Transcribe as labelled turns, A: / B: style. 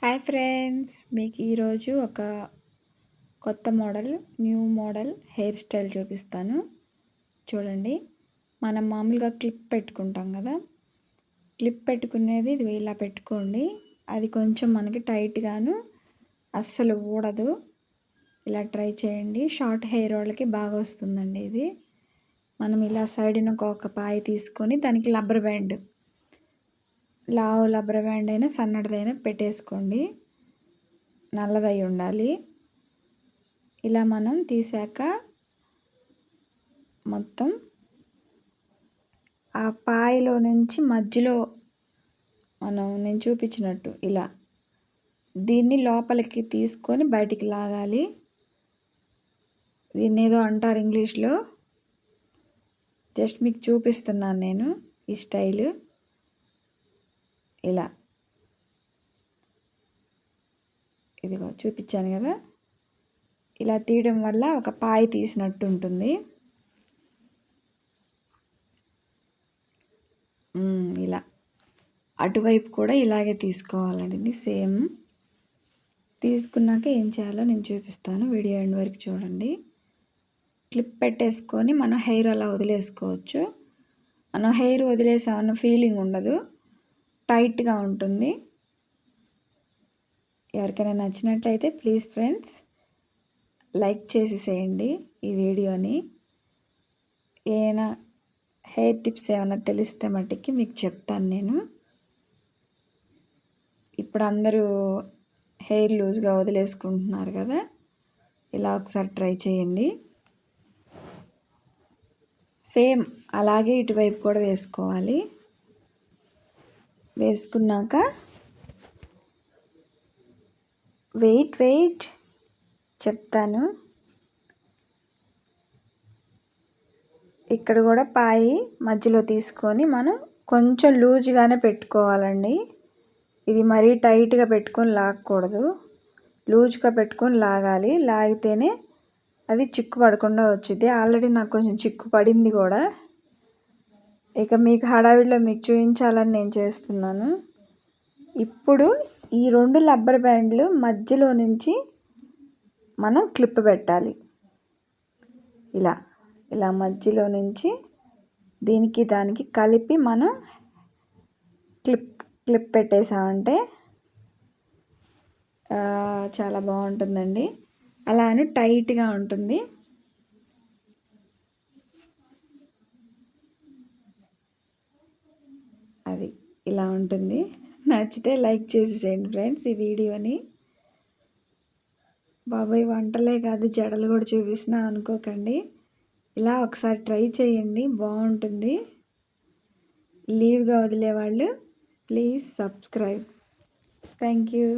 A: Hi friends, మీకు ఈరోజు ఒక కొత్త న్యూ మోడల్ హెయిర్ స్టైల్ చూపిస్తాను. చూడండి, మనం మామూలుగా క్లిప్ పెట్టుకుంటాం కదా, క్లిప్ పెట్టుకునేది ఇది ఇలా పెట్టుకోండి. అది కొంచెం మనకి టైట్గాను అస్సలు ఊడదు. ఇలా ట్రై చేయండి. షార్ట్ హెయిర్ వాళ్ళకి బాగా వస్తుందండి ఇది. మనం ఇలా సైడ్న ఒక పాయ తీసుకొని దానికి రబ్బర్ బ్యాండ్, లావు రబ్బర్ బ్యాండ్ అయినా సన్నటిదైనా పెట్టేసుకోండి. నల్లదై ఉండాలి. ఇలా మనం తీసాక మొత్తం ఆ పాయలో నుంచి మధ్యలో నేను చూపించినట్టు ఇలా దీన్ని లోపలికి తీసుకొని బయటికి లాగాలి. దీన్ని ఏదో అంటారు ఇంగ్లీష్లో, జస్ట్ మీకు చూపిస్తున్నాను నేను ఈ స్టైలు. ఇలా ఇదిగో చూపించాను కదా, ఇలా తీయడం వల్ల ఒక పాయ తీసినట్టు ఉంటుంది. ఇలా అటువైపు కూడా ఇలాగే తీసుకోవాలండి. సేమ్ తీసుకున్నాక ఏం చేయాలో నేను చూపిస్తాను. వీడియో ఎండ్ వరకు చూడండి. క్లిప్ పెట్టేసుకొని మనం హెయిర్ అలా వదిలేసుకోవచ్చు. మనం హెయిర్ వదిలేసామన్న ఫీలింగ్ ఉండదు, టైట్గా ఉంటుంది. ఎవరికైనా నచ్చినట్లయితే ప్లీజ్ ఫ్రెండ్స్ లైక్ చేసేసేయండి ఈ వీడియోని. ఏమైనా హెయిర్ టిప్స్ ఏమైనా తెలిస్తే మట్టుకి మీకు చెప్తాను నేను. ఇప్పుడు అందరూ హెయిర్ లూజ్గా వదిలేసుకుంటున్నారు కదా, ఇలా ఒకసారి ట్రై చేయండి. సేమ్ అలాగే ఇటువైపు కూడా వేసుకోవాలి. వేసుకున్నాక వెయిట్ చెప్తాను. ఇక్కడ కూడా పాయి మధ్యలో తీసుకొని మనం కొంచెం లూజ్గానే పెట్టుకోవాలండి. ఇది మరీ టైట్గా పెట్టుకొని లాగకూడదు, లూజ్గా పెట్టుకొని లాగాలి. లాగితేనే అది చిక్కు పడకుండా వచ్చింది. ఆల్రెడీ నాకు కొంచెం చిక్కు పడింది కూడా. ఇక మీకు హడావిడిలో మీకు చూపించాలని నేను చేస్తున్నాను. ఇప్పుడు ఈ 2 రబ్బర్ బ్యాండ్లు మధ్యలో నుంచి మనం క్లిప్ పెట్టాలి. ఇలా మధ్యలో నుంచి దీనికి దానికి కలిపి మనం క్లిప్ పెట్టేసామంటే చాలా బాగుంటుందండి. అలా అని టైట్గా ఉంటుంది. అది ఇలా ఉంటుంది. నచ్చితే లైక్ చేసేసేయండి ఫ్రెండ్స్ ఈ వీడియోని. బాబాయ్ వంటలే కాదు జడలు కూడా చూపిస్తున్నా అనుకోకండి. ఇలా ఒకసారి ట్రై చేయండి, బాగుంటుంది. లీవ్గా వదిలేవాళ్ళు ప్లీజ్ సబ్స్క్రైబ్. Thank you.